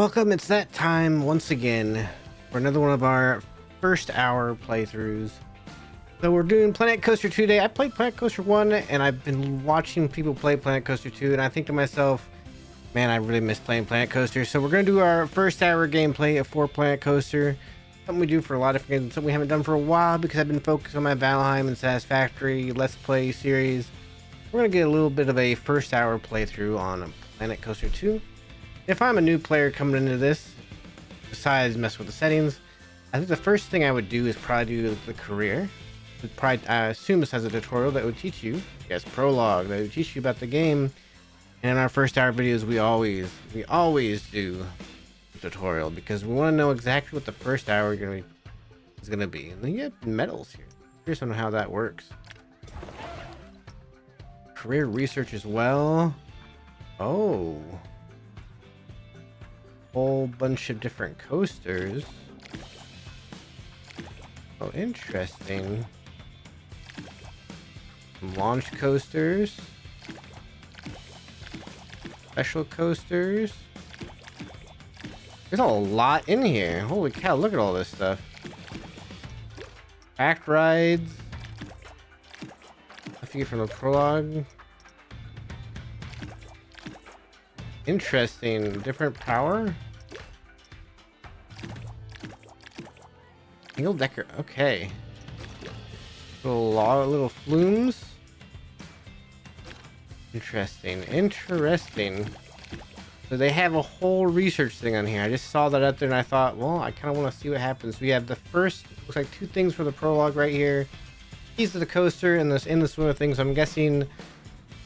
Welcome, it's that time once again for another one of our first hour playthroughs. So we're doing Planet Coaster 2 today. I played Planet Coaster 1 and I've been watching people play Planet Coaster 2 and I think to myself, man, I really miss playing Planet Coaster. So we're going to do our first hour gameplay for Planet Coaster. Something we do for a lot of games, something we haven't done for a while because I've been focused on my Valheim and Satisfactory Let's Play series. We're going to get a little bit of a first hour playthrough on Planet Coaster 2. If I'm a new player coming into this, besides mess with the settings, I think the first thing I would do is probably do the career. I assume this has a tutorial that would teach you, yes, prologue, that would teach you about the game. And in our first hour videos, we always do a tutorial because we want to know exactly what the first hour is gonna be. And then you have medals here. Curious on how that works. Career research as well. Oh. Whole bunch of different coasters. Oh, interesting. Some launch coasters. Special coasters. There's a lot in here. Holy cow, look at all this stuff. Act rides. I think from the prologue. Interesting. Different power. Single decker. Okay. Little flumes. Interesting. So they have a whole research thing on here. I just saw that up there and I thought, well, I kind of want to see what happens. We have the first, looks like two things for the prologue right here. Keys to the coaster and this endless swim of things. So I'm guessing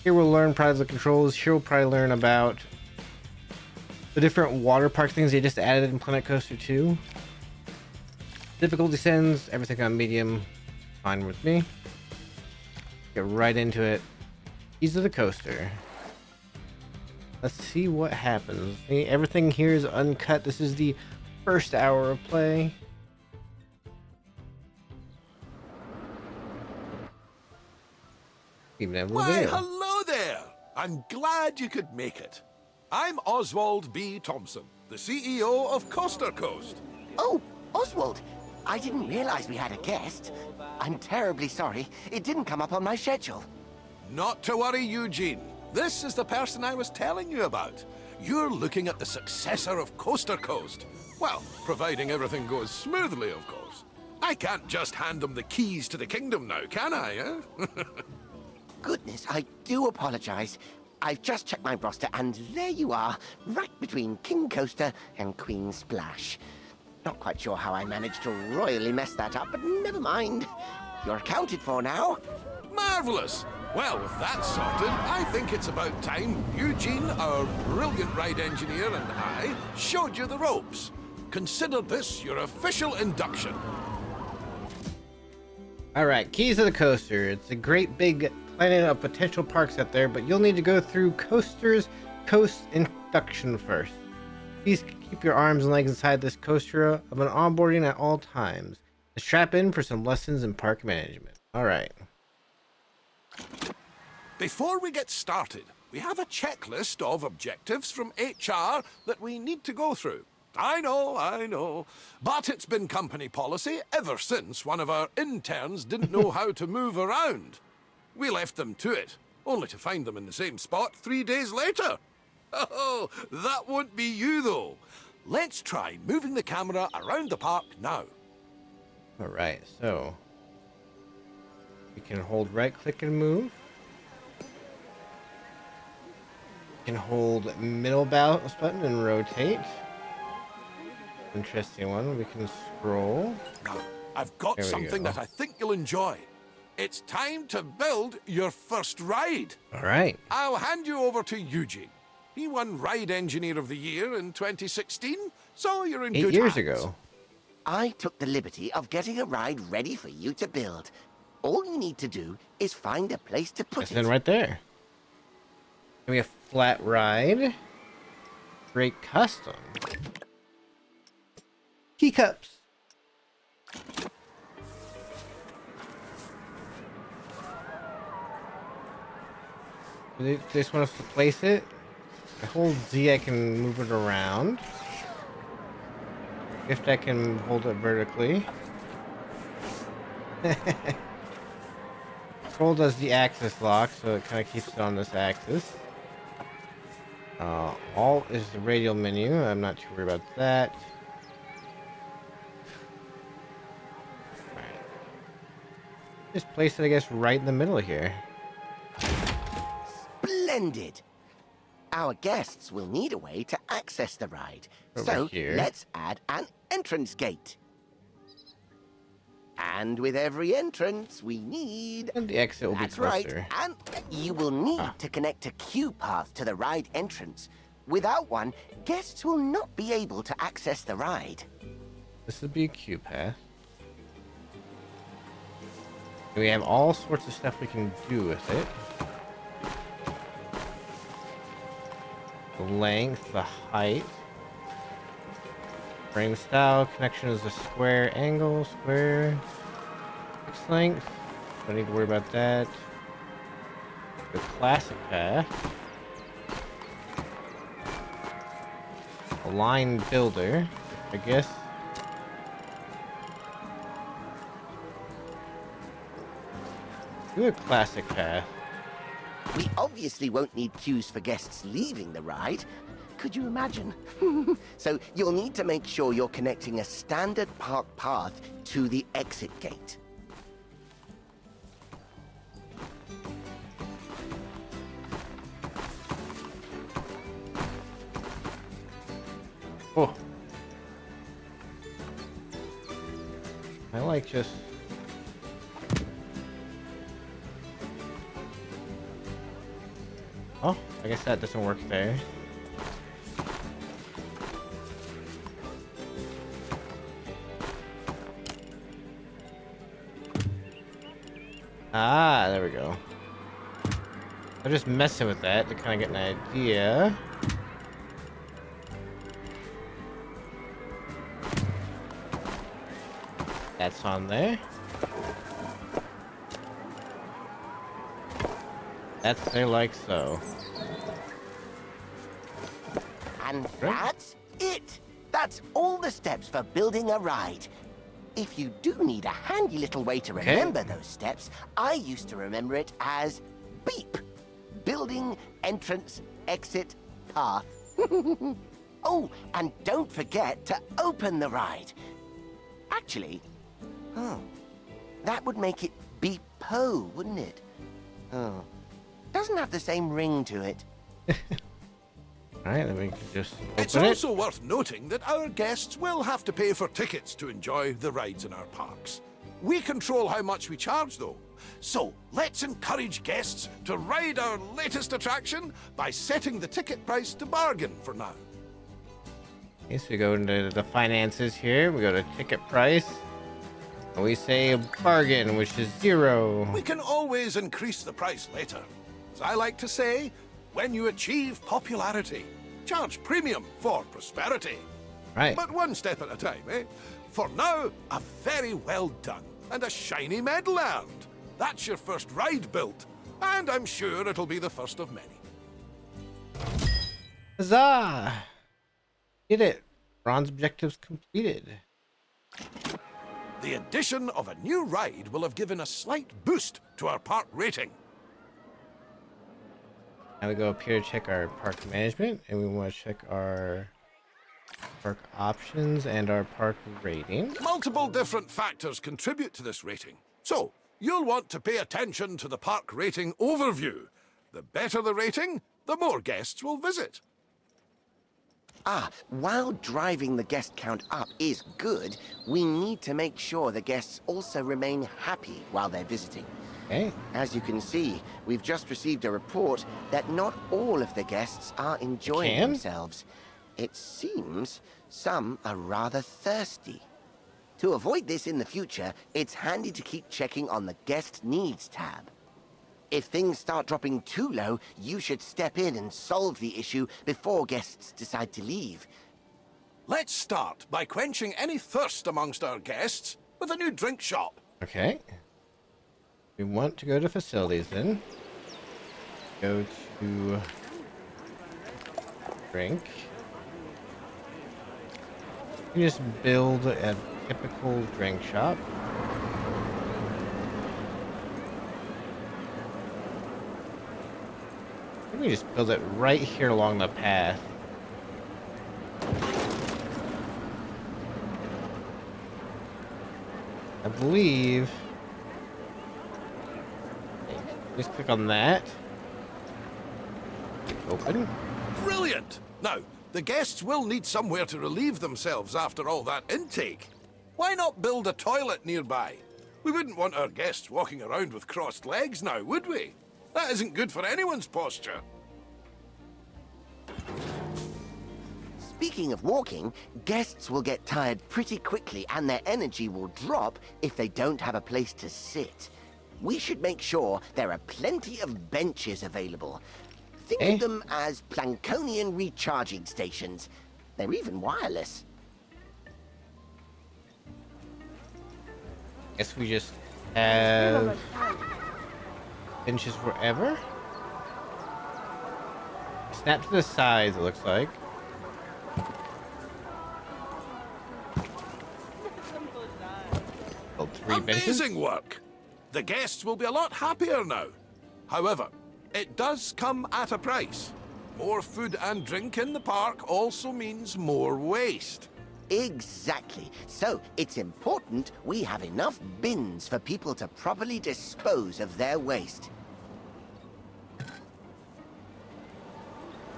here we'll learn probably the controls. Here we'll probably learn about the different water park things they just added in Planet Coaster 2. Difficulty settings, everything on medium, fine with me. Get right into it. Keys to the coaster. Let's see what happens. Everything here is uncut. This is the first hour of play. Even have a little Why, video. hello there! I'm glad you could make it. I'm Oswald B. Thompson, the CEO of Coaster Coast. Oh, Oswald, I didn't realize we had a guest. I'm terribly sorry. It didn't come up on my schedule. Not to worry, Eugene. This is the person I was telling you about. You're looking at the successor of Coaster Coast. Well, providing everything goes smoothly, of course. I can't just hand them the keys to the kingdom now, can I, eh? Goodness, I do apologize. I've just checked my roster, and there you are, right between King Coaster and Queen Splash. Not quite sure how I managed to royally mess that up, but never mind. You're accounted for now. Marvelous! Well, with that sorted, I think it's about time Eugene, our brilliant ride engineer, and I showed you the ropes. Consider this your official induction. All right, keys to the coaster. It's a great big planet of potential parks out there, but you'll need to go through Coast induction first. Please keep your arms and legs inside this coaster of an onboarding at all times. And strap in for some lessons in park management. All right. Before we get started, we have a checklist of objectives from HR that we need to go through. I know, but it's been company policy ever since one of our interns didn't know how to move around. We left them to it, only to find them in the same spot 3 days later. Oh, that won't be you though. Let's try moving the camera around the park now. All right, so you can hold right click and move. You can hold middle mouse button and rotate. Interesting one. We can scroll. Now, I've got something that I think you'll enjoy. It's time to build your first ride. All right. I'll hand you over to Eugene. He won Ride Engineer of the Year in 2016, so you're in good 8 years hands. ago. I took the liberty of getting a ride ready for you to build. All you need to do is find a place to put That's it. in right there. Give me a flat ride. Great custom. Key cups. They just want us to place it. I hold Z, I can move it around. If I can hold it vertically. Control does the axis lock, so it kind of keeps it on this axis. Alt is the radial menu. I'm not too worried about that. Right. Just place it, I guess, right in the middle here. Splendid! Our guests will need a way to access the ride. Over So here. let's add an entrance gate. And with every entrance, we need... And the exit will be That's closer. right. And you will need to connect a queue path to the ride entrance. Without one, guests will not be able to access the ride. This would be a queue path. We have all sorts of stuff we can do with it. The length, the height. Frame style, connection is a square angle, square. Fixed length. Don't need to worry about that. The classic path. A line builder, I guess. Do a classic path. We obviously won't need queues for guests leaving the ride. Could you imagine? So you'll need to make sure you're connecting a standard park path to the exit gate. Oh. I like just... Oh, I guess that doesn't work there. Ah, there we go. I'm just messing with that to kind of get an idea. That's on there. That's there like so. And that's it! That's all the steps for building a ride. If you do need a handy little way to remember those steps, I used to remember it as BEEP. Building, entrance, exit, path. Oh, and don't forget to open the ride. Actually, that would make it Beep-po, wouldn't it? Oh, doesn't have the same ring to it. Alright, then we can just open It's also worth noting that our guests will have to pay for tickets to enjoy the rides in our parks. We control how much we charge, though. So let's encourage guests to ride our latest attraction by setting the ticket price to bargain for now. Okay, so we go into the finances here. We go to ticket price. And we say bargain, which is 0. We can always increase the price later. As I like to say, when you achieve popularity, charge premium for prosperity. Right. But one step at a time, eh? For now, a very well done and a shiny medal earned. That's your first ride built, and I'm sure it'll be the first of many. Huzzah! Did it. Bronze objectives completed. The addition of a new ride will have given a slight boost to our park rating. Now we go up here to check our park management, and we want to check our park options and our park rating. Multiple different factors contribute to this rating. So, you'll want to pay attention to the park rating overview. The better the rating, the more guests will visit. While driving the guest count up is good, we need to make sure the guests also remain happy while they're visiting. Okay. As you can see, we've just received a report that not all of the guests are enjoying themselves. It seems some are rather thirsty. To avoid this in the future, it's handy to keep checking on the Guest Needs tab. If things start dropping too low, you should step in and solve the issue before guests decide to leave. Let's start by quenching any thirst amongst our guests with a new drink shop. Okay. We want to go to facilities then. Go to drink. You just build a typical drink shop. Let me just build it right here along the path. I believe. Just click on that. Open. Brilliant! Now, the guests will need somewhere to relieve themselves after all that intake. Why not build a toilet nearby? We wouldn't want our guests walking around with crossed legs now, would we? That isn't good for anyone's posture. Speaking of walking, guests will get tired pretty quickly and their energy will drop if they don't have a place to sit. We should make sure there are plenty of benches available. Think of them as Plankonian recharging stations. They're even wireless. Guess we just have benches wherever. Snap to the sides, it looks like. Build 3 benches. Amazing work! The guests will be a lot happier now. However, it does come at a price. More food and drink in the park also means more waste. Exactly. So it's important we have enough bins for people to properly dispose of their waste.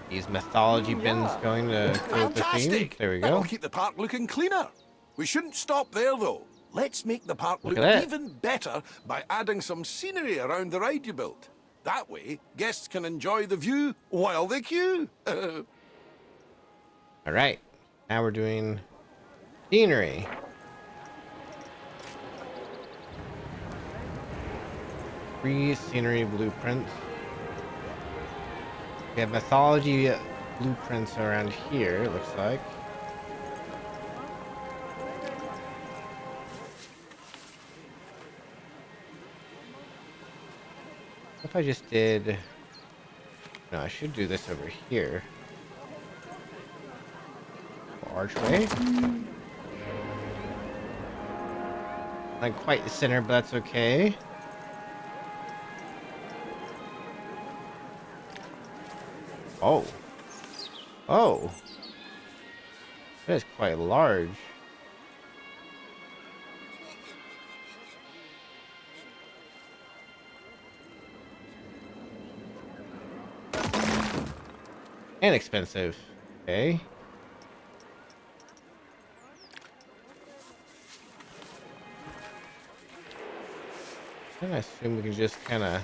These mythology bins going to go with the theme. Fantastic! There we That'll go. keep the park looking cleaner. We shouldn't stop there, though. Let's make the park Look look at that. even better by adding some scenery around the ride you built. That way, guests can enjoy the view while they queue. All right. Now we're doing scenery. Free scenery blueprints. We have mythology blueprints around here, it looks like. What if I just did... No, I should do this over here. Archway. Not quite the center, but that's okay. Oh. Oh. That is quite large. And expensive. Okay. And I assume we can just kind of...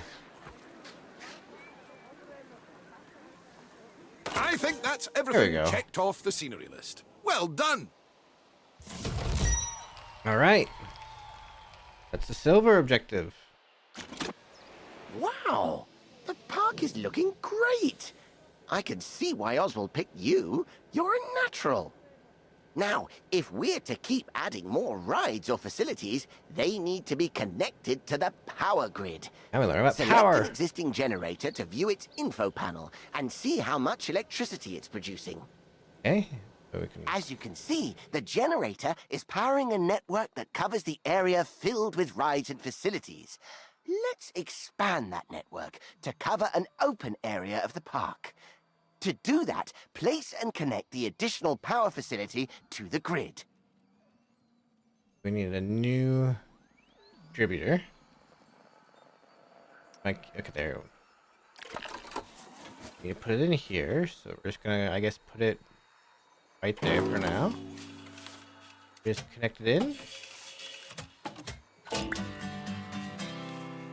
I think that's There we everything go. checked off the scenery list. Well done! All right. That's the silver objective. Wow! The park is looking great! I can see why Oswald picked you. You're a natural. Now, if we're to keep adding more rides or facilities, they need to be connected to the power grid. Now we learn about Select power. an existing generator to view its info panel and see how much electricity it's producing. Okay. So we can... As you can see, the generator is powering a network that covers the area filled with rides and facilities. Let's expand that network to cover an open area of the park. To do that, place and connect the additional power facility to the grid. We need a new distributor. Like, okay, there. Need to put it in here, so we're just gonna, I guess, put it right there for now. Just connect it in.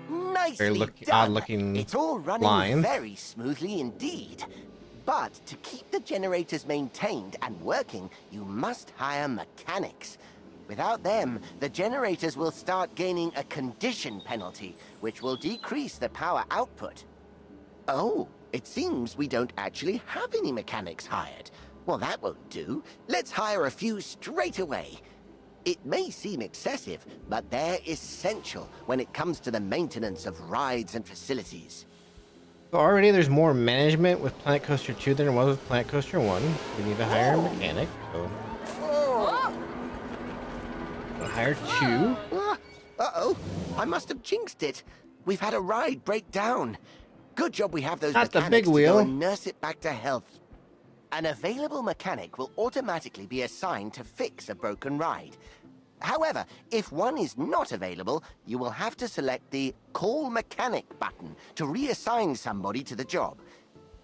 Nicely done. Odd-looking It's all running lines. very smoothly indeed. But to keep the generators maintained and working, you must hire mechanics. Without them, the generators will start gaining a condition penalty, which will decrease the power output. Oh, it seems we don't actually have any mechanics hired. Well, that won't do. Let's hire a few straight away. It may seem excessive, but they're essential when it comes to the maintenance of rides and facilities. So already there's more management with Planet Coaster 2 than there was with Planet Coaster 1. We need to hire a mechanic, so... hire 2. Uh-oh, I must have jinxed it. We've had a ride break down. Good job we have those Not the mechanics big to go wheel. and nurse it back to health. An available mechanic will automatically be assigned to fix a broken ride. However, if one is not available, you will have to select the Call Mechanic button to reassign somebody to the job.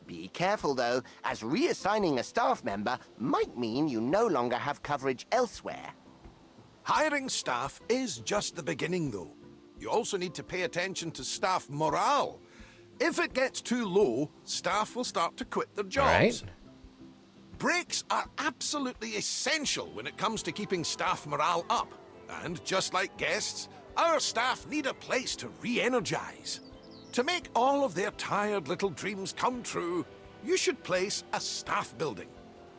Be careful, though, as reassigning a staff member might mean you no longer have coverage elsewhere. Hiring staff is just the beginning, though. You also need to pay attention to staff morale. If it gets too low, staff will start to quit their jobs. Right. Breaks are absolutely essential when it comes to keeping staff morale up. And just like guests, our staff need a place to re-energize. To make all of their tired little dreams come true, you should place a staff building.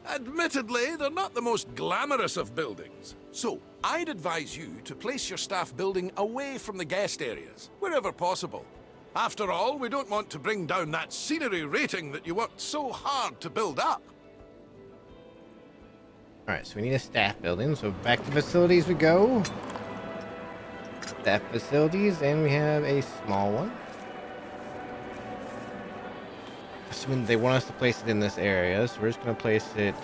Admittedly, they're not the most glamorous of buildings. So, I'd advise you to place your staff building away from the guest areas, wherever possible. After all, we don't want to bring down that scenery rating that you worked so hard to build up. Alright, so we need a staff building, so back to facilities we go. Staff facilities, and we have a small one. Assuming they want us to place it in this area, so we're just going to place it...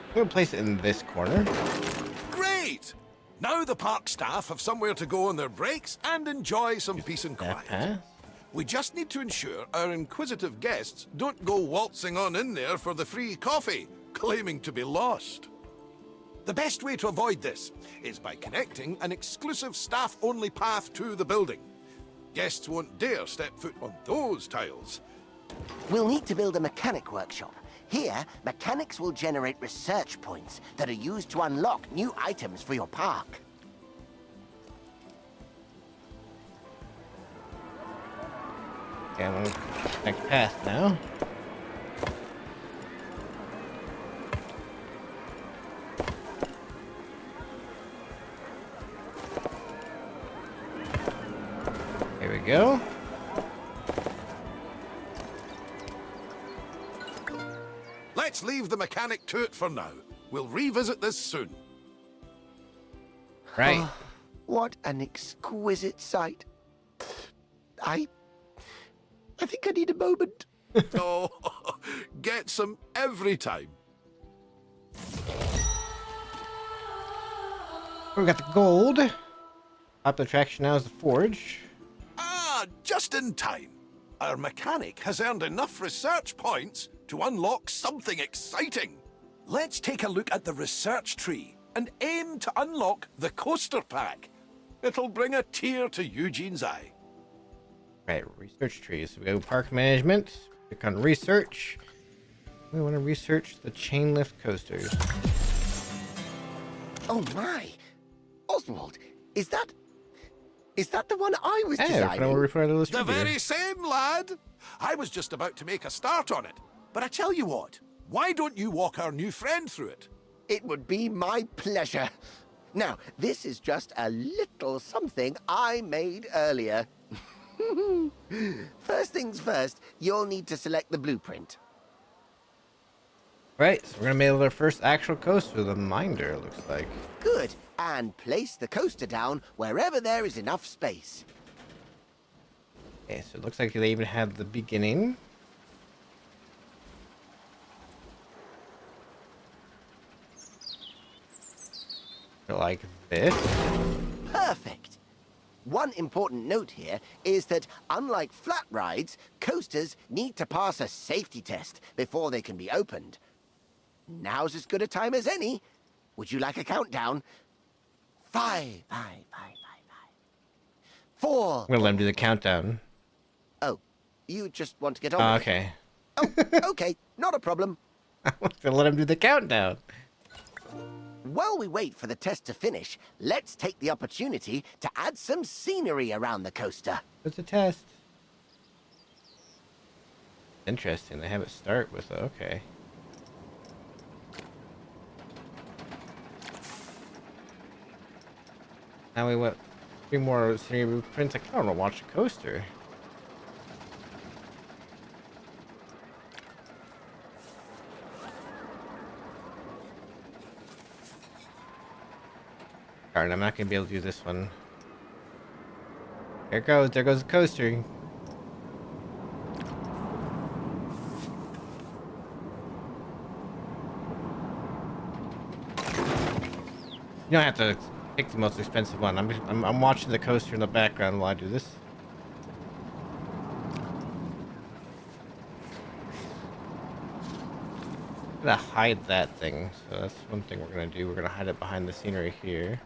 I'm going to place it in this corner. Great! Now the park staff have somewhere to go on their breaks and enjoy some peace and quiet. Pass. We just need to ensure our inquisitive guests don't go waltzing on in there for the free coffee, claiming to be lost. The best way to avoid this is by connecting an exclusive staff-only path to the building. Guests won't dare step foot on those tiles. We'll need to build a mechanic workshop. Here, mechanics will generate research points that are used to unlock new items for your park. Okay, I'm on next path now. Here we go. Let's leave the mechanic to it for now. We'll revisit this soon. Right. Oh, what an exquisite sight. I think I need a moment. Oh, get some every time. We got the gold. Top attraction now is the forge. Ah, just in time. Our mechanic has earned enough research points to unlock something exciting. Let's take a look at the research tree and aim to unlock the coaster pack. It'll bring a tear to Eugene's eye. Right, research trees. So we go park management. Click on research. We want to research the chain lift coasters. Oh my! Oswald, is that the one I was Hey, designing? we're refer to this The trivia. very same, lad. I was just about to make a start on it. But I tell you what, why don't you walk our new friend through it? It would be my pleasure. Now, this is just a little something I made earlier. First things first, you'll need to select the blueprint. Right, so we're gonna make our first actual coaster, the Minder, it looks like. Good. And place the coaster down wherever there is enough space. Okay, so it looks like they even have the beginning. Like this. Perfect. One important note here is that, unlike flat rides, coasters need to pass a safety test before they can be opened. Now's as good a time as any. Would you like a countdown? 5, 4. I'm gonna let him do the countdown. Oh, you just want to get on with it. Okay. Oh, okay, not a problem. I was gonna let him do the countdown. While we wait for the test to finish, let's take the opportunity to add some scenery around the coaster. It's a test. Interesting, they have it start with, okay. Now we want 3 more scenery blueprints. I kind of want to watch the coaster. Darn, I'm not gonna be able to do this one. There it goes. There goes the coaster. You don't have to pick the most expensive one. I'm watching the coaster in the background while I do this. I'm gonna hide that thing. So that's one thing we're gonna do. We're gonna hide it behind the scenery here.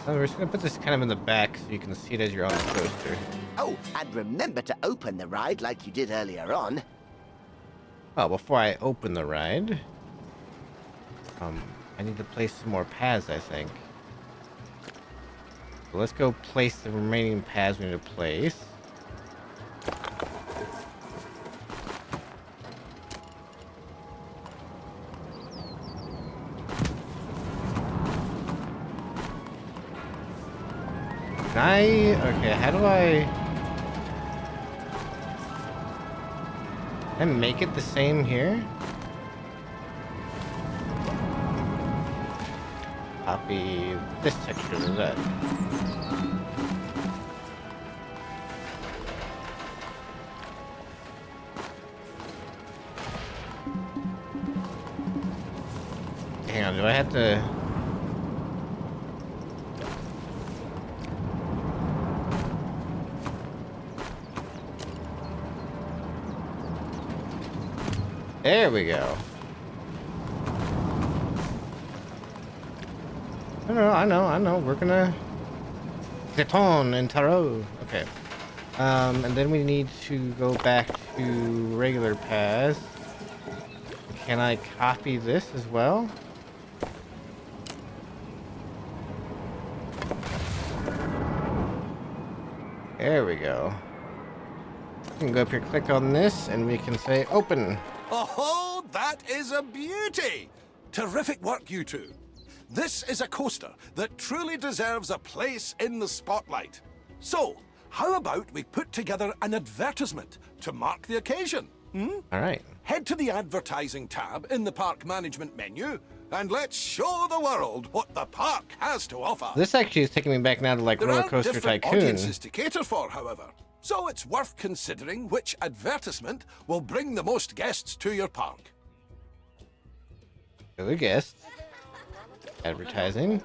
We're just gonna put this kind of in the back so you can see it as you're on the coaster. Oh, and remember to open the ride like you did earlier on. Well, before I open the ride, I need to place some more paths, I think. So let's go place the remaining paths we need to place. Okay, how do I make it the same here? Copy this texture to that. Hang on, do I have to... There we go. I know. We're gonna... Zeton and Tarot. Okay. And then we need to go back to regular paths. Can I copy this as well? There we go. We can go up here, click on this, and we can say open. Oh, that is a beauty! Terrific work, you two. This is a coaster that truly deserves a place in the spotlight. So, how about we put together an advertisement to mark the occasion? All right. Head to the advertising tab in the park management menu and let's show the world what the park has to offer. This actually is taking me back now to like There Roller are Coaster different Tycoon. audiences to cater for, however. So it's worth considering which advertisement will bring the most guests to your park. Other guests. Advertising.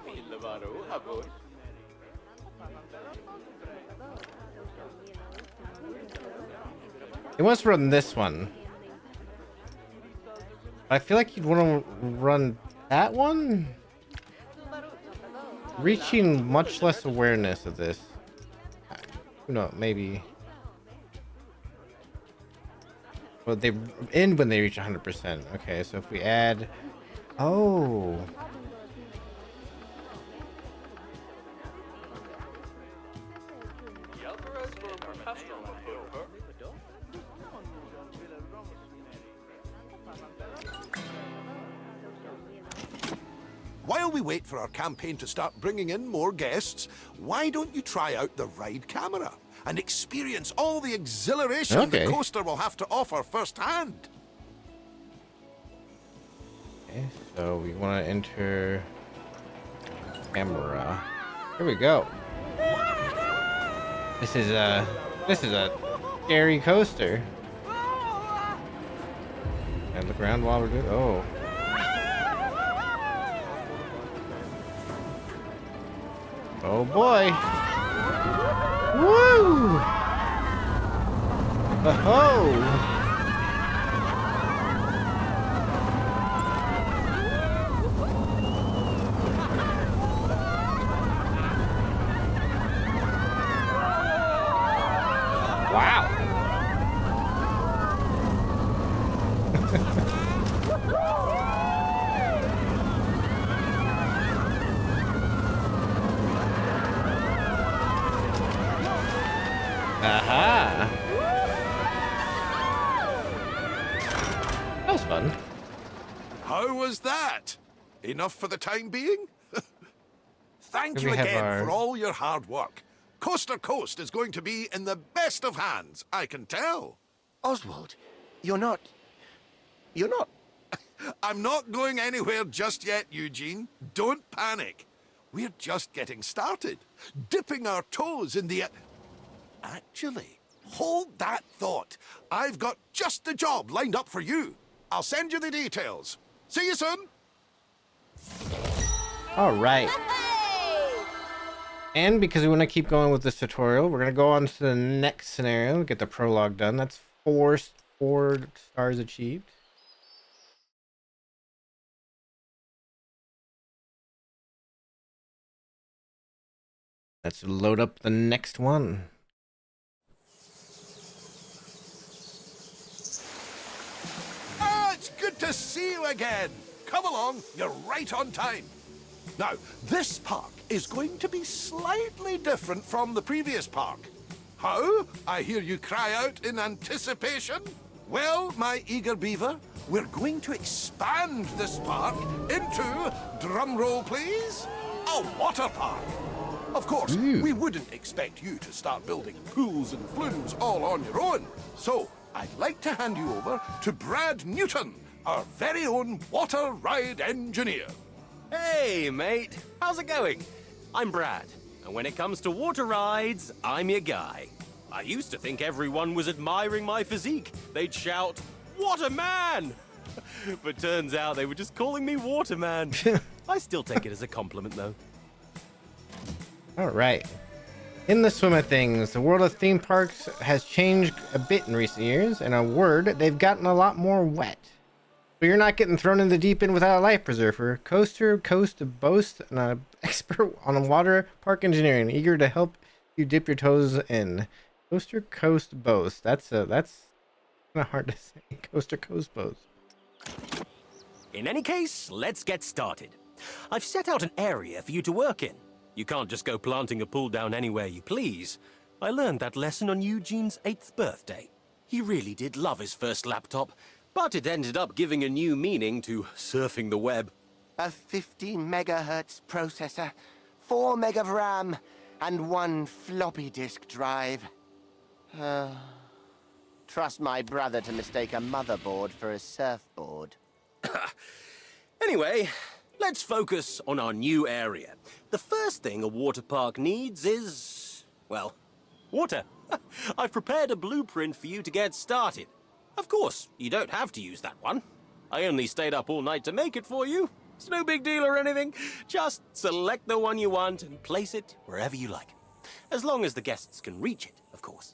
It wants to run this one. I feel like you'd want to run that one. Reaching much less awareness of this. No, maybe. Well, they end when they reach 100%. Okay, so if we add... Oh. While we wait for our campaign to start bringing in more guests, why don't you try out the ride camera and experience all the exhilaration the coaster will have to offer firsthand? Okay, so we want to enter camera. Here we go. This is a scary coaster. And look around while we're doing. Oh. Oh boy. Woo! Oh-ho! Wow. Aha. That was fun. How was that? Enough for the time being? thank Here you we have again our- for all your hard work. Coaster Coast is going to be in the best of hands, I can tell. Oswald, you're not... You're not... I'm not going anywhere just yet, Eugene. Don't panic. We're just getting started, dipping our toes in the... Actually, hold that thought. I've got just the job lined up for you. I'll send you the details. See you soon. All right. And because we want to keep going with this tutorial, we're going to go on to the next scenario, get the prologue done. That's four stars achieved. Let's load up the next one. Ah, it's good to see you again. Come along, you're right on time. Now, this park is going to be slightly different from the previous park. How? I hear you cry out in anticipation. Well, my eager beaver, we're going to expand this park into, drumroll please, a water park. Of course, we wouldn't expect you to start building pools and flumes all on your own. So, I'd like to hand you over to Brad Newton, our very own water ride engineer. Hey, mate. How's it going? I'm Brad, and when it comes to water rides, I'm your guy. I used to think everyone was admiring my physique. They'd shout, "Waterman!" But turns out they were just calling me Waterman. I still take it as a compliment, though. All right. In the swim of things, the world of theme parks has changed a bit in recent years. In a word, they've gotten a lot more wet. But you're not getting thrown in the deep end without a life preserver. Coaster Coast boasts an expert on water park engineering, eager to help you dip your toes in. Coaster Coast boasts. That's kind of hard to say. Coaster Coast boasts. In any case, let's get started. I've set out an area for you to work in. You can't just go planting a pool down anywhere you please. I learned that lesson on Eugene's 8th birthday. He really did love his first laptop, but it ended up giving a new meaning to surfing the web. A 50 megahertz processor, 4 meg of RAM, and 1 floppy disk drive. Trust my brother to mistake a motherboard for a surfboard. Anyway, let's focus on our new area. The first thing a water park needs is, well, water. I've prepared a blueprint for you to get started. Of course, you don't have to use that one. I only stayed up all night to make it for you. It's no big deal or anything. Just select the one you want and place it wherever you like. As long as the guests can reach it, of course.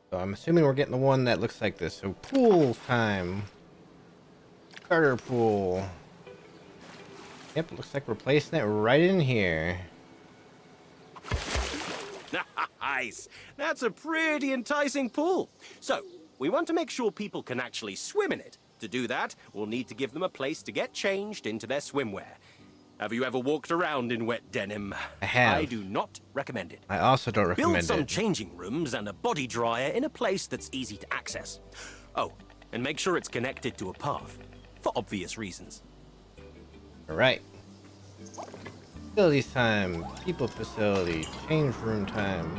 So I'm assuming we're getting the one that looks like this. So pool time. Starter pool. Yep, looks like we're placing it right in here. Nice. That's a pretty enticing pool. So, we want to make sure people can actually swim in it. To do that, we'll need to give them a place to get changed into their swimwear. Have you ever walked around in wet denim? I have. I do not recommend it. I also don't recommend Build some it. changing rooms and a body dryer in a place that's easy to access. Oh, and make sure it's connected to a path, for obvious reasons. All right. Facilities time. People facility. Change room time.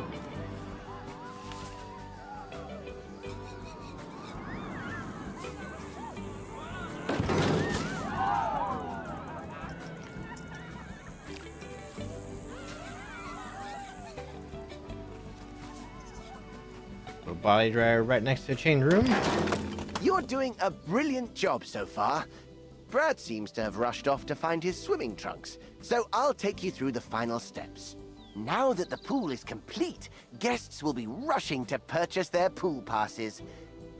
Little body dryer right next to the change room. You're doing a brilliant job so far. Brad seems to have rushed off to find his swimming trunks, so I'll take you through the final steps. Now that the pool is complete, guests will be rushing to purchase their pool passes.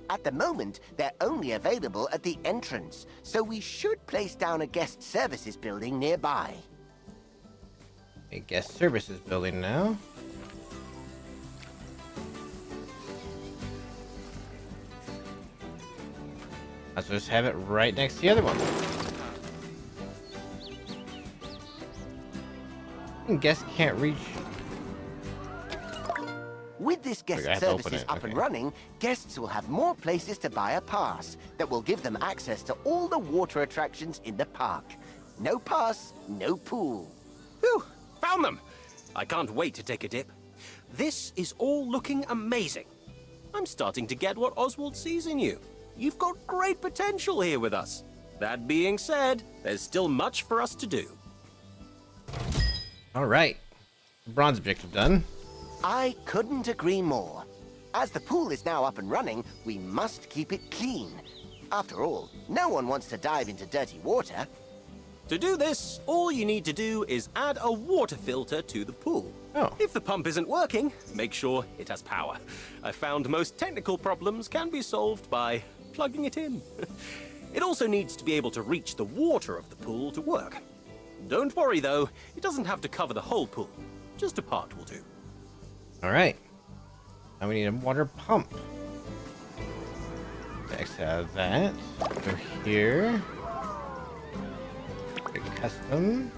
At the moment, they're only available at the entrance, so we should place down a guest services building nearby. A guest services building now. Let's just have it right next to the other one. Guests can't reach. With this guest Okay, I have to open services it, up and okay. running, guests will have more places to buy a pass that will give them access to all the water attractions in the park. No pass, no pool. Whew, Found them! I can't wait to take a dip. This is all looking amazing. I'm starting to get what Oswald sees in you. You've got great potential here with us. That being said, there's still much for us to do. All right. Bronze objective done. I couldn't agree more. As the pool is now up and running, we must keep it clean. After all, no one wants to dive into dirty water. To do this, all you need to do is add a water filter to the pool. Oh. If the pump isn't working, make sure it has power. I found most technical problems can be solved by plugging it in. It also needs to be able to reach the water of the pool to work. Don't worry though, it doesn't have to cover the whole pool. Just a part will do. All right. Now we need a water pump. Next out of that. Go here. Get custom.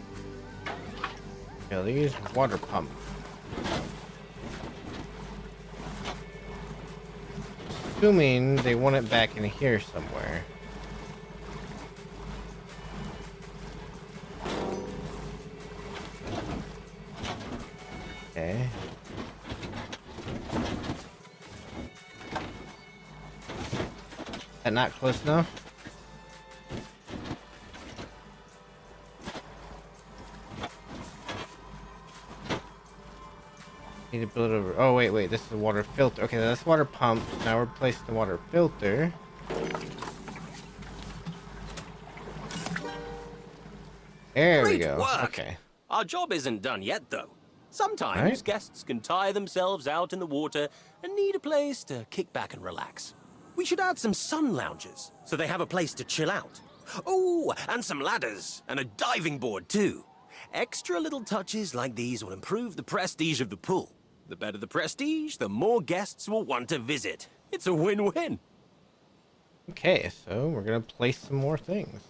Kill these water pump. Assuming they want it back in here somewhere. Okay. That not close enough? Need to build over. Oh wait, this is the water filter. Okay, that's water pump. Now we're placing the water filter. There we Great go. work. Okay. Our job isn't done yet, though. Sometimes Right. guests can tire themselves out in the water and need a place to kick back and relax. We should add some sun lounges so they have a place to chill out. Oh, and some ladders and a diving board, too. Extra little touches like these will improve the prestige of the pool. The better the prestige, the more guests will want to visit. It's a win-win. Okay, so we're gonna place some more things.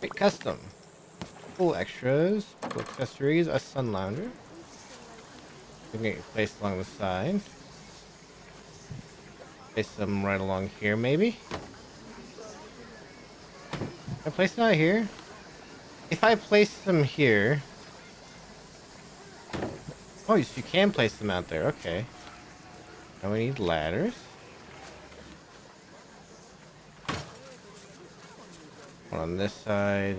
Great custom. Pool extras, pool accessories, a sun lounger. We can get it placed along the sides. Place them right along here, maybe. Can I place it out here? If I place them here. Oh, yes, you can place them out there. Okay. Now we need ladders. One on this side.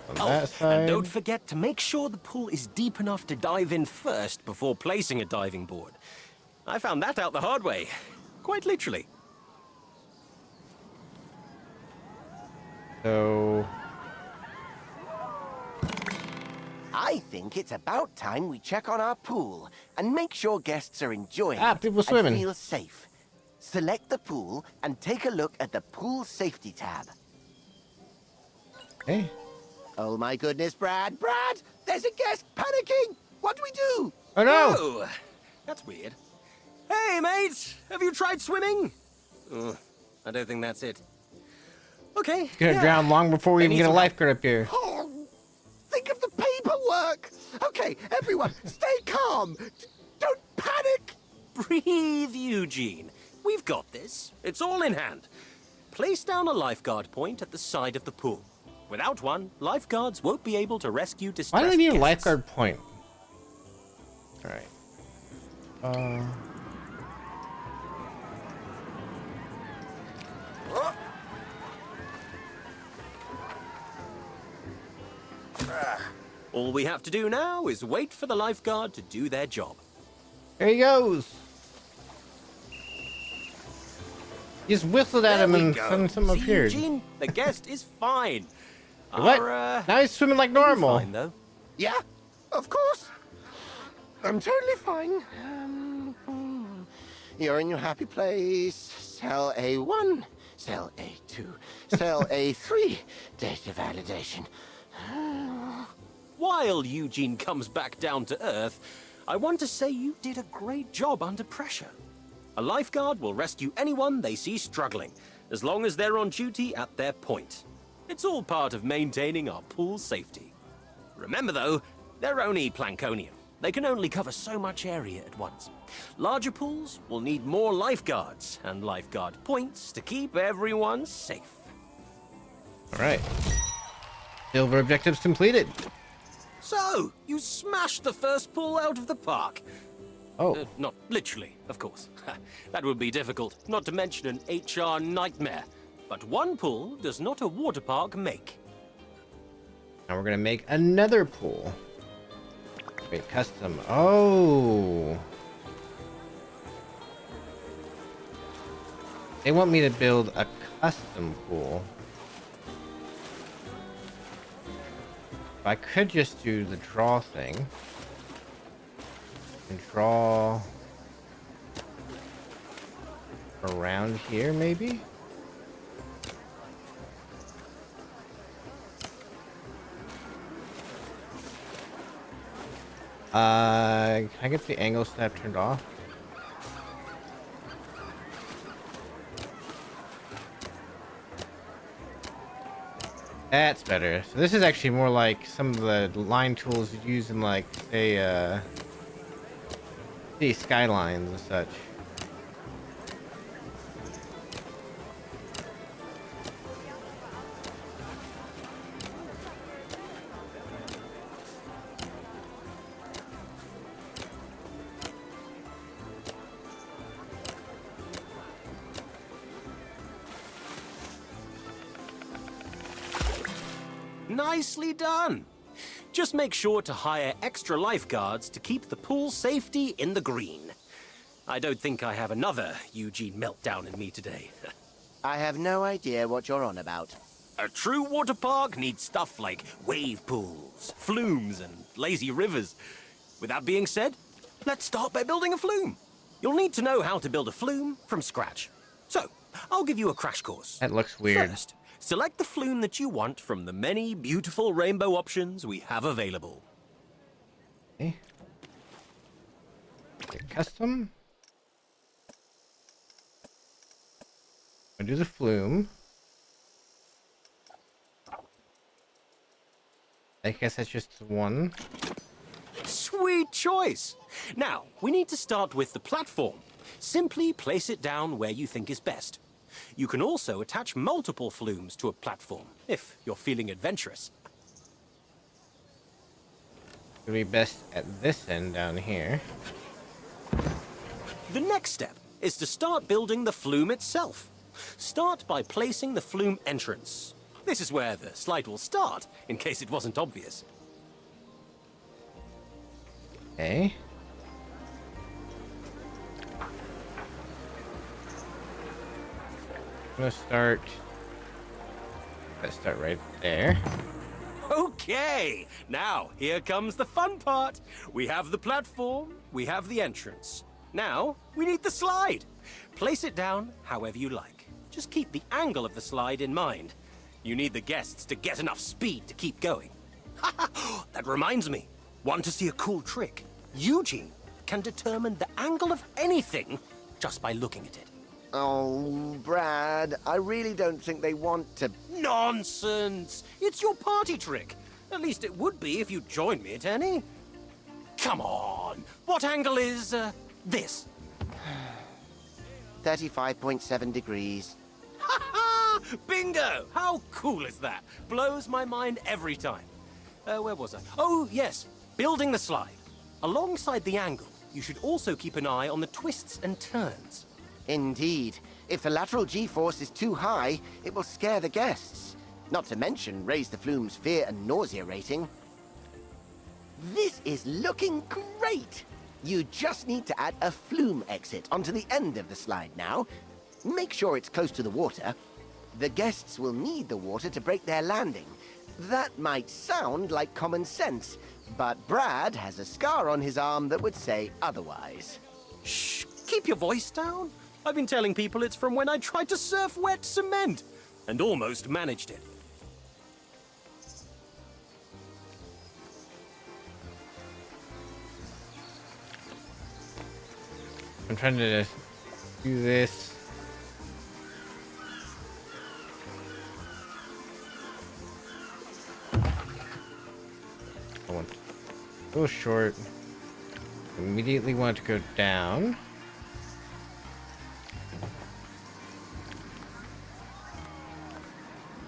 On that side. And don't forget to make sure the pool is deep enough to dive in first before placing a diving board. I found that out the hard way. Quite literally. So I think it's about time we check on our pool and make sure guests are enjoying it people swimming. and feel safe. Select the pool and take a look at the pool safety tab. okay. Oh my goodness, Brad! Brad! There's a guest panicking! What do we do? Oh no! Oh, that's weird. Hey, mate! Have you tried swimming? I don't think that's it. Okay. Gonna drown long before we They even need get a some help. lifeguard up here. Oh, think of the paperwork! Okay, everyone, stay calm! Don't panic! Breathe, Eugene. We've got this. It's all in hand. Place down a lifeguard point at the side of the pool. Without one, lifeguards won't be able to rescue distressed Why do they need a guests. lifeguard point? Alright. All we have to do now is wait for the lifeguard to do their job. There he goes! You just whistled at There him we and go. something See, appeared. Eugene, the guest is fine. What? Our, Now he's swimming like normal. Fine, though. Yeah, of course. I'm totally fine. You're in your happy place. Cell A1, cell A2, cell A3. Data validation. While Eugene comes back down to earth, I want to say you did a great job under pressure. A lifeguard will rescue anyone they see struggling, as long as they're on duty at their point. It's all part of maintaining our pool safety. Remember though, they're only Plankonian. They can only cover so much area at once. Larger pools will need more lifeguards and lifeguard points to keep everyone safe. Alright. Silver objectives completed. So, you smashed the first pool out of the park. Oh, Not literally, of course. That would be difficult, not to mention an HR nightmare. But one pool does not a water park make. now we're gonna make another pool. Wait, custom. Oh. They want me to build a custom pool. I could just do the draw thing. And draw around here, maybe? Can I get the angle snap turned off? That's better. So this is actually more like some of the line tools you use in, like, say, the skylines and such. Nicely done. Just make sure to hire extra lifeguards to keep the pool safety in the green. I don't think I have another Eugene meltdown in me today. I have no idea what you're on about. A true water park needs stuff like wave pools, flumes, and lazy rivers. With that being said, let's start by building a flume. You'll need to know how to build a flume from scratch. So, I'll give you a crash course. That looks weird. First, select the flume that you want from the many beautiful rainbow options we have available. Okay. Okay, custom. I do the flume. I guess that's just one. Sweet choice! Now, we need to start with the platform. Simply place it down where you think is best. You can also attach multiple flumes to a platform, if you're feeling adventurous. It'll be best at this end down here. The next step is to start building the flume itself. Start by placing the flume entrance. This is where the slide will start, in case it wasn't obvious. Okay. I'm gonna let's start right there. Okay, now here comes the fun part. We have the platform, we have the entrance. Now, we need the slide. Place it down however you like. Just keep the angle of the slide in mind. You need the guests to get enough speed to keep going. That reminds me. Want to see a cool trick? Eugene can determine the angle of anything just by looking at it. Oh, Brad, I really don't think they want to... Nonsense! It's your party trick. At least it would be if you joined me at any. Come on! What angle is, this? 35.7 degrees. Ha ha! Bingo! How cool is that? Blows my mind every time. Where was I? Oh, yes. Building the slide. Alongside the angle, you should also keep an eye on the twists and turns. Indeed. If the lateral G-force is too high, it will scare the guests. Not to mention raise the flume's fear and nausea rating. This is looking great! You just need to add a flume exit onto the end of the slide now. Make sure it's close to the water. The guests will need the water to break their landing. That might sound like common sense, but Brad has a scar on his arm that would say otherwise. Shh! Keep your voice down. I've been telling people it's from when I tried to surf wet cement and almost managed it. I'm trying to do this. I want to go short. Immediately want to go down.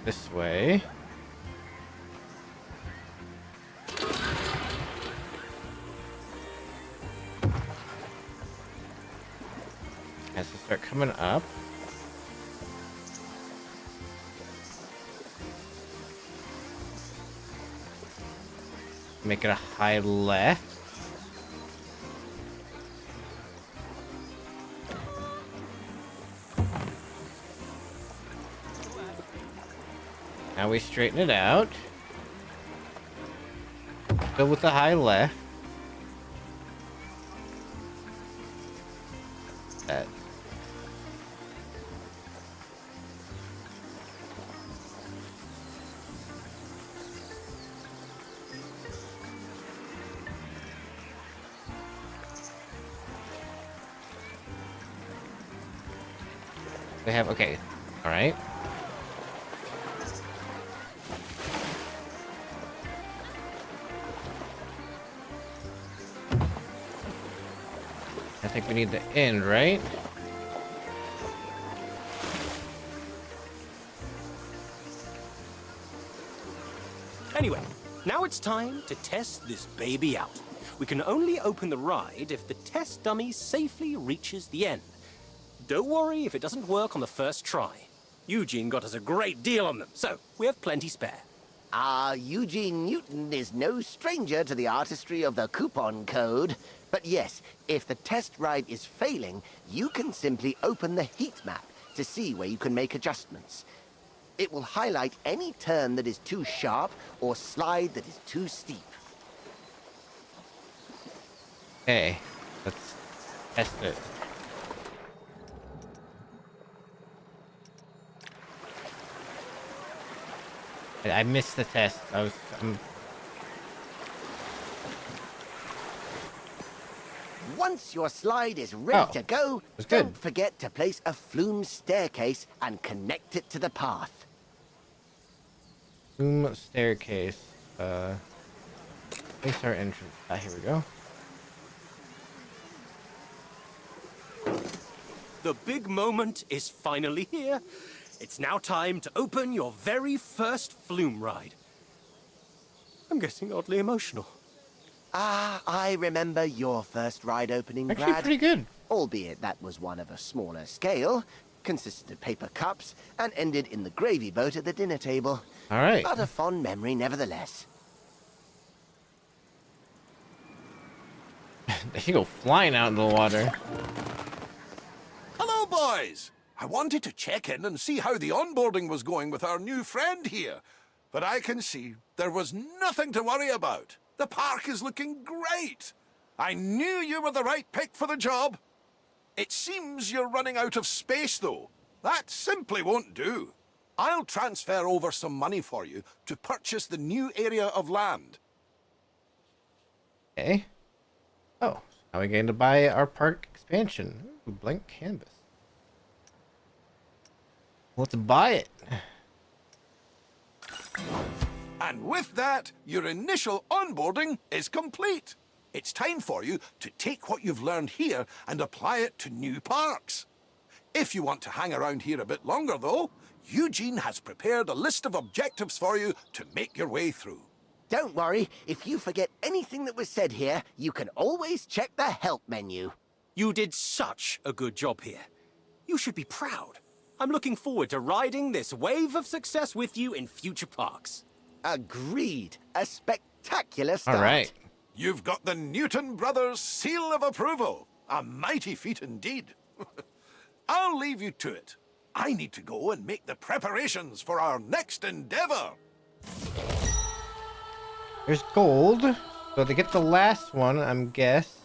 This way. As we start coming up. Make it a high left. Now we straighten it out. Go with the high left. That. They have, okay, all right. I think we need the end, right? Anyway, now it's time to test this baby out. We can only open the ride if the test dummy safely reaches the end. Don't worry if it doesn't work on the first try. Eugene got us a great deal on them, so we have plenty spare. Eugene Newton is no stranger to the artistry of the coupon code. But yes, if the test ride is failing, you can simply open the heat map to see where you can make adjustments. It will highlight any turn that is too sharp or slide that is too steep. Okay, let's test it. I missed the test. Once your slide is ready to go, don't forget to place a flume staircase and connect it to the path. Flume staircase. Place our entrance. Here we go. The big moment is finally here. It's now time to open your very first flume ride. I'm getting oddly emotional. I remember your first ride opening, Brad. Actually, pretty good. Albeit that was one of a smaller scale, consisted of paper cups, and ended in the gravy boat at the dinner table. All right. But a fond memory nevertheless. They should go flying out in the water. Hello, boys! I wanted to check in and see how the onboarding was going with our new friend here. But I can see there was nothing to worry about. The park is looking great. I knew you were the right pick for the job. It seems you're running out of space, though. That simply won't do. I'll transfer over some money for you to purchase the new area of land. Okay. Oh, now we're going to buy our park expansion. Ooh, blank canvas. Let's buy it. And with that, your initial onboarding is complete. It's time for you to take what you've learned here and apply it to new parks. If you want to hang around here a bit longer, though, Eugene has prepared a list of objectives for you to make your way through. Don't worry, if you forget anything that was said here, you can always check the help menu. You did such a good job here. You should be proud. I'm looking forward to riding this wave of success with you in future parks. Agreed. A spectacular start. All right. You've got the Newton Brothers seal of approval. A mighty feat indeed. I'll leave you to it. I need to go and make the preparations for our next endeavor. There's gold. So to get the last one, I'm guess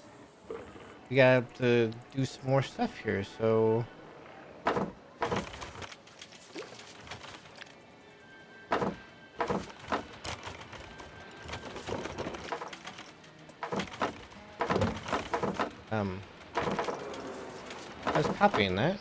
we got to do some more stuff here. So I was copying that.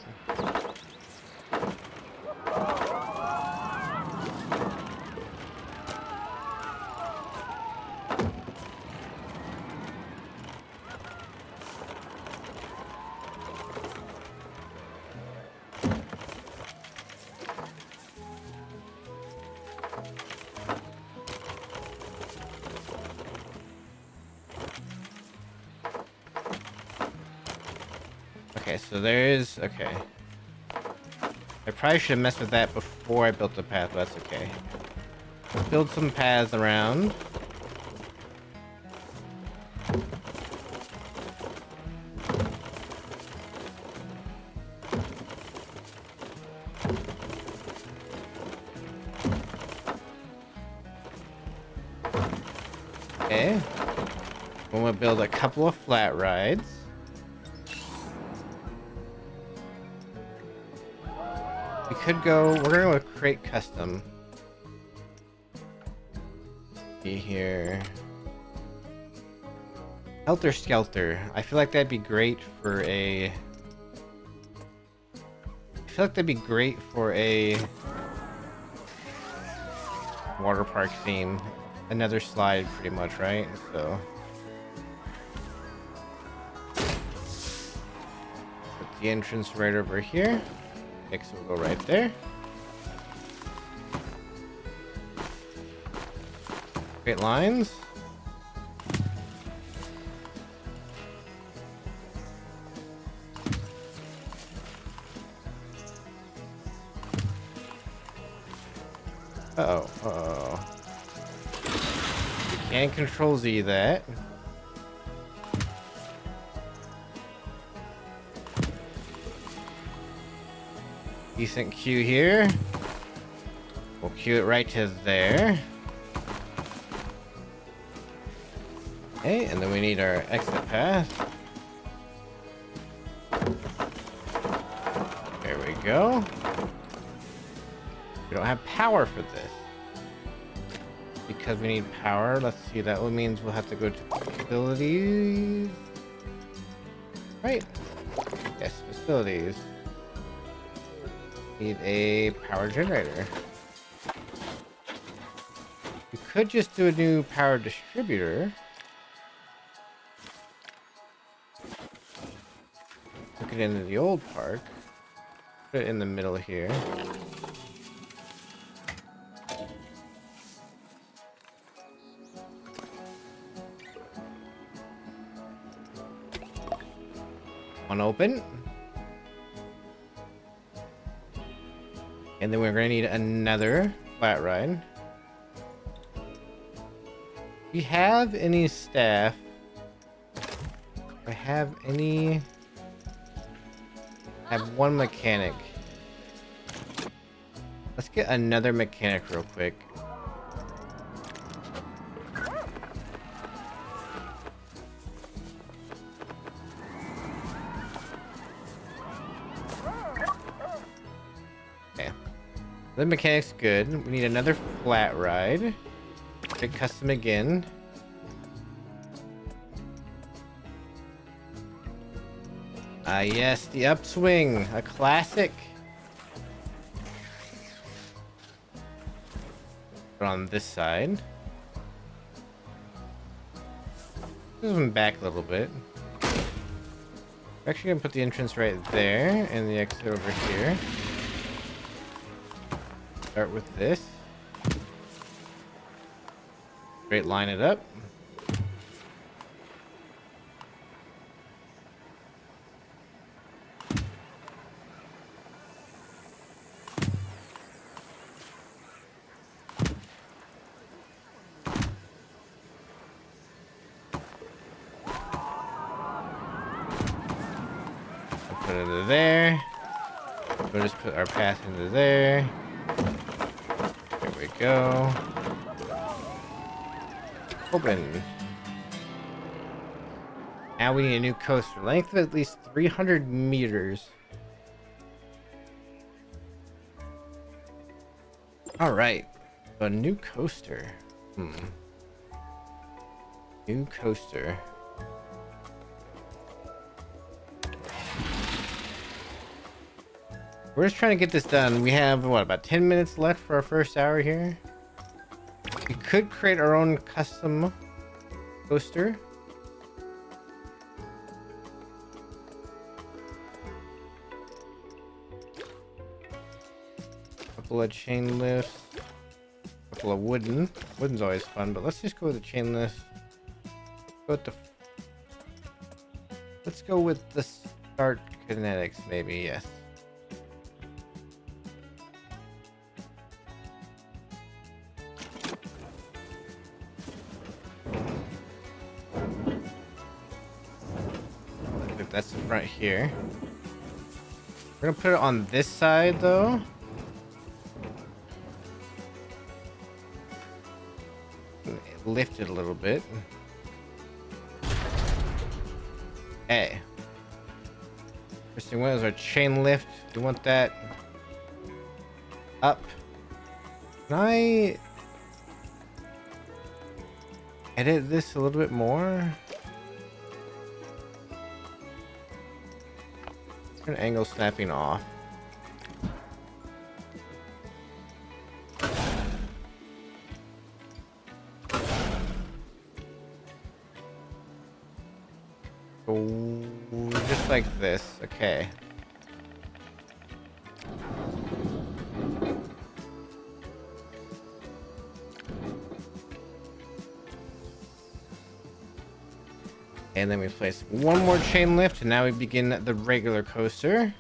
Okay, so there is... Okay. I probably should have messed with that before I built the path, but that's okay. Let's build some paths around. Okay. I'm gonna build a couple of flat rides. We could go, we're gonna go create custom. See here. Helter Skelter. I feel like that'd be great for a... water park theme. Another slide pretty much, right? So... put the entrance right over here. Next will go right there. Straight lines. Uh-oh, uh-oh. You can't control Z that. Decent queue here. We'll queue it right to there. Okay, and then we need our exit path. There we go. We don't have power for this. Because we need power, let's see, that means we'll have to go to facilities. Right. Yes, facilities. Need a power generator. We could just do a new power distributor. Hook it into the old park. Put it in the middle here. One open. And then we're gonna need another flat ride. Do we have any staff? Do I have any? I have one mechanic. Let's get another mechanic real quick. The mechanic's good. We need another flat ride. Get custom again. Ah, yes, the upswing, a classic. Put on this side. This one back a little bit. We're actually gonna put the entrance right there and the exit over here. Start with this. Straight line it up. Put it into there. We'll just put our path into there. There we go. Open. Now we need a new coaster. Length of at least 300 meters. Alright. A new coaster. New coaster. We're just trying to get this done. We have, what, about 10 minutes left for our first hour here? We could create our own custom coaster. Couple of chain lifts. Couple of wooden. Wooden's always fun, but let's just go with the chain lift. Let's go with the start kinetics, maybe, yes. That's the front here. We're gonna put it on this side though. Lift it a little bit. Hey. Interesting. What is our chain lift? We want that up. Can I edit this a little bit more? Turn angle snapping off. Oh, just like this. Okay. And then we place one more chain lift, and now we begin the regular coaster.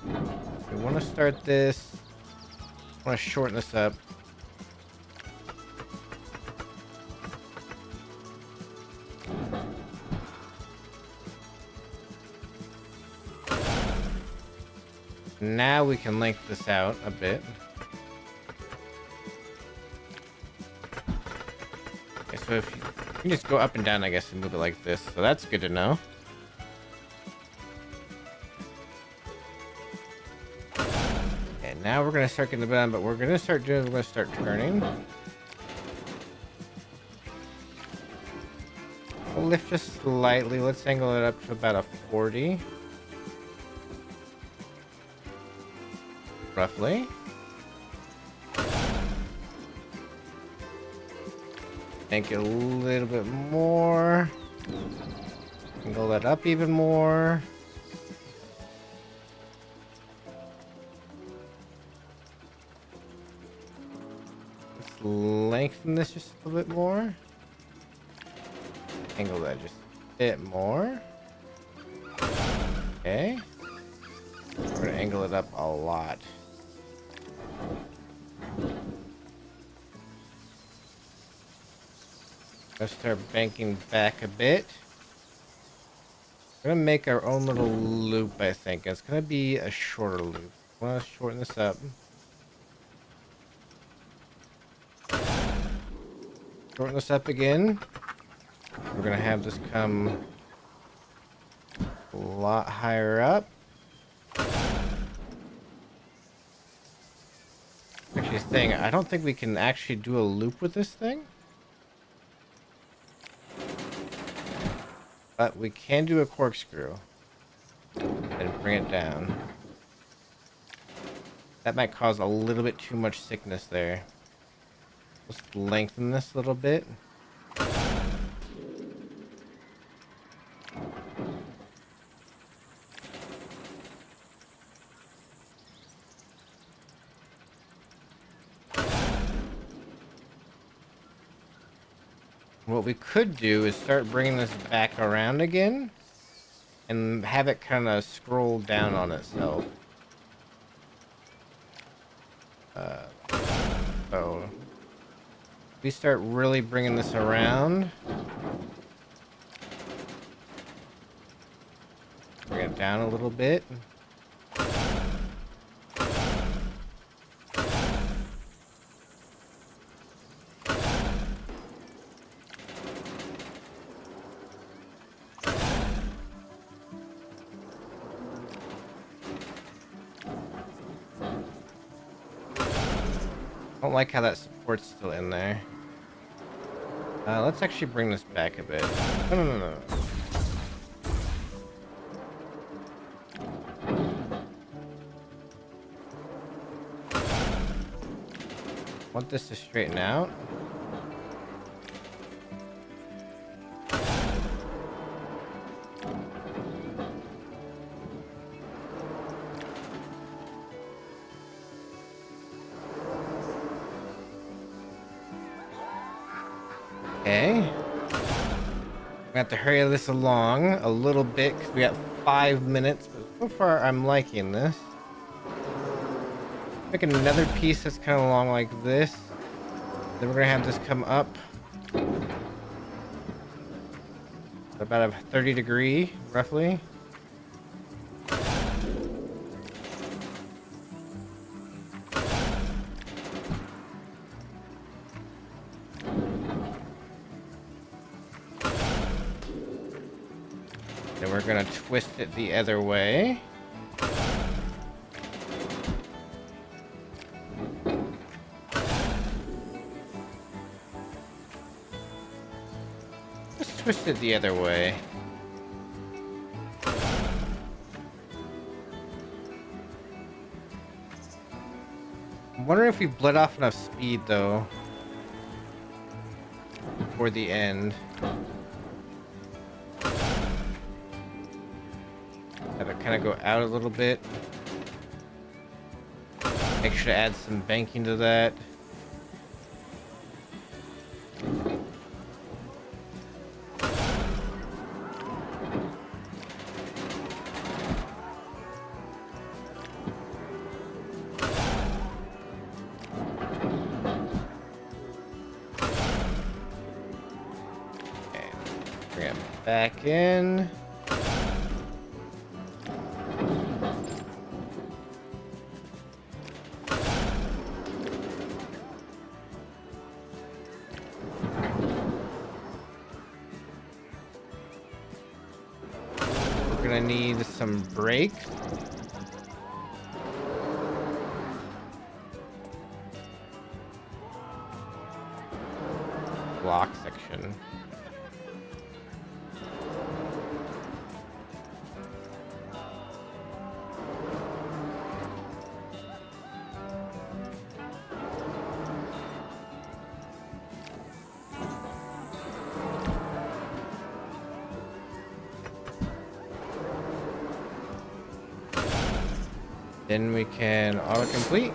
We want to start this. I want to shorten this up. Now we can lengthen this out a bit. Okay, so if you can just go up and down, I guess, and move it like this. So that's good to know. And now we're gonna start getting the button, but we're gonna start turning. We'll lift just slightly. Let's angle it up to about a 40. Roughly. Make it a little bit more. Angle that up even more. Let's lengthen this just a little bit more. Angle that just a bit more. Okay. We're gonna angle it up a lot. Let's start banking back a bit. We're gonna make our own little loop, I think. It's gonna be a shorter loop. I want to shorten this up. Shorten this up again. We're gonna have this come a lot higher up. Actually, thing, I don't think we can actually do a loop with this thing. But we can do a corkscrew and bring it down. That might cause a little bit too much thickness there. Let's lengthen this a little bit. What we could do is start bringing this back around again and have it kind of scroll down on itself. So we start really bringing this around. Bring it down a little bit. I don't like how that support's still in there. Let's actually bring this back a bit. No. Want this to straighten out. Okay. We have to hurry this along a little bit because we got 5 minutes. But so far, I'm liking this. Making another piece that's kind of long like this. Then we're gonna have this come up about a 30-degree, roughly. Then we're gonna twist it the other way. Let's twist it the other way. I'm wondering if we've bled off enough speed though for the end. Have it kind of go out a little bit. Make sure to add some banking to that. Okay, bring it back in. Gonna need some brakes. Block section. Then we can autocomplete.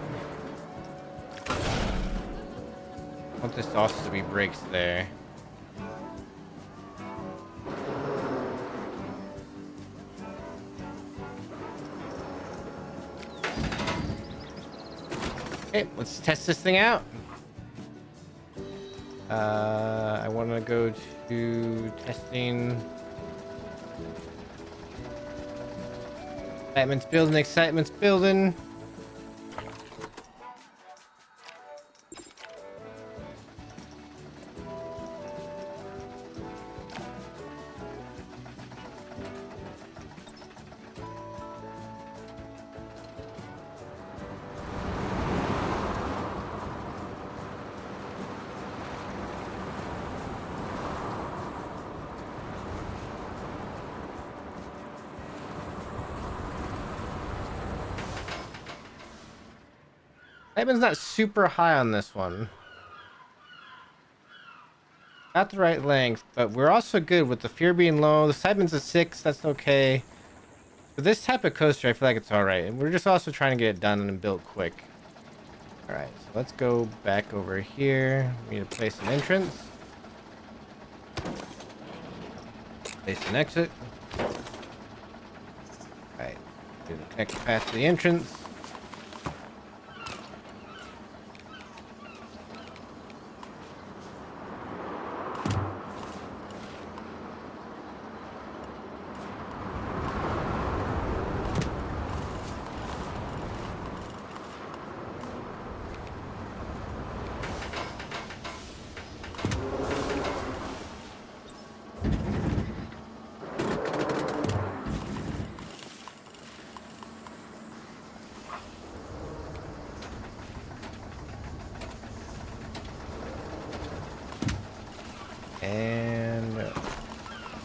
I want this also to be brakes there. Okay, let's test this thing out. I want to go to testing. Excitement's building, excitement's building. Excitement's not super high on this one. Not the right length, but we're also good with the fear being low. The excitement's a 6, that's okay. For this type of coaster, I feel like it's alright. And we're just also trying to get it done and built quick. Alright, so let's go back over here. We need to place an entrance. Place an exit. Alright, do the connect path to the entrance. And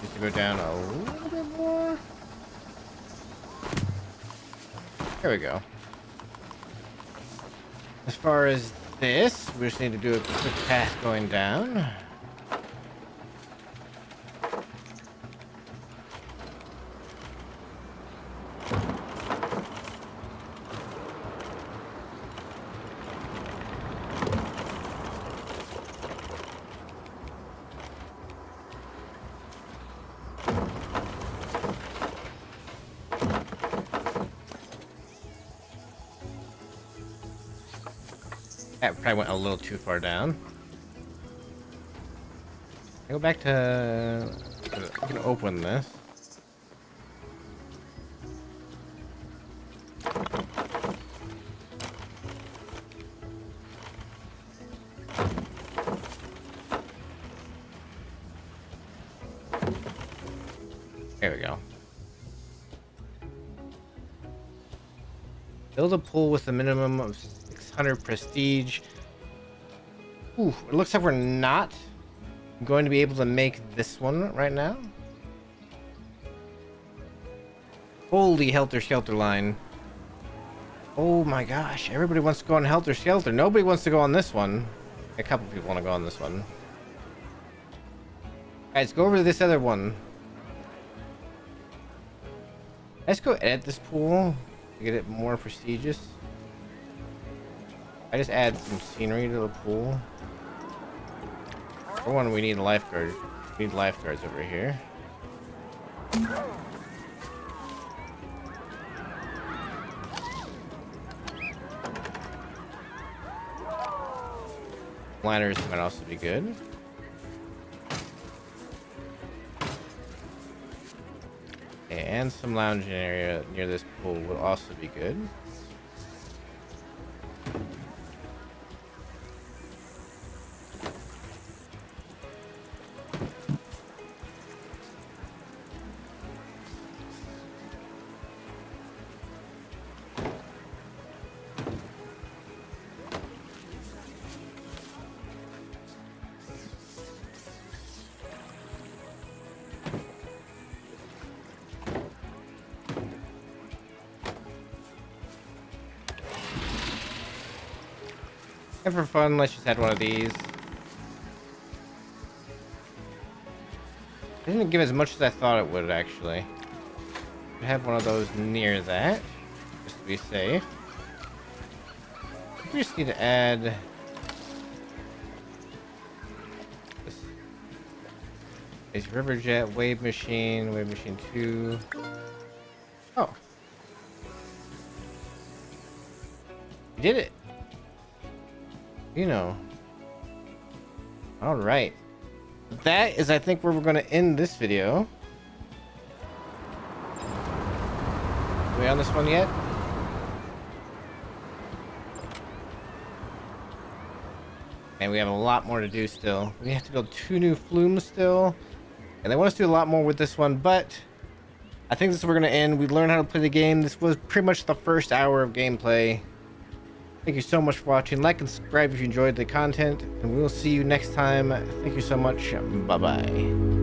just to go down a little bit more. There we go. As far as this, we just need to do a quick path going down. That probably went a little too far down. Go back to... I'm gonna open this. There we go. Build a pool with a minimum of 600 prestige. Ooh, it looks like we're not going to be able to make this one right now. Holy Helter Skelter line. Oh my gosh, everybody wants to go on Helter Skelter. Nobody wants to go on this one. A couple people want to go on this one. Guys, go over to this other one. Let's go edit this pool to get it more prestigious. I just add some scenery to the pool. For one, we need a lifeguard. We need lifeguards over here. Liners might also be good. And some lounging area near this pool would also be good. And for fun, let's just add one of these. It didn't give as much as I thought it would, actually. I have one of those near that, just to be safe. We just need to add this. Is River Jet, Wave Machine 2. Oh. You did it. You know. All right. That is, I think, where we're going to end this video. Are we on this one yet? And we have a lot more to do still. We have to build 2 new flumes still. And they want us to do a lot more with this one, but I think this is where we're going to end. We learned how to play the game. This was pretty much the first hour of gameplay. Thank you so much for watching. Like and subscribe if you enjoyed the content, and we will see you next time. Thank you so much. Bye-bye.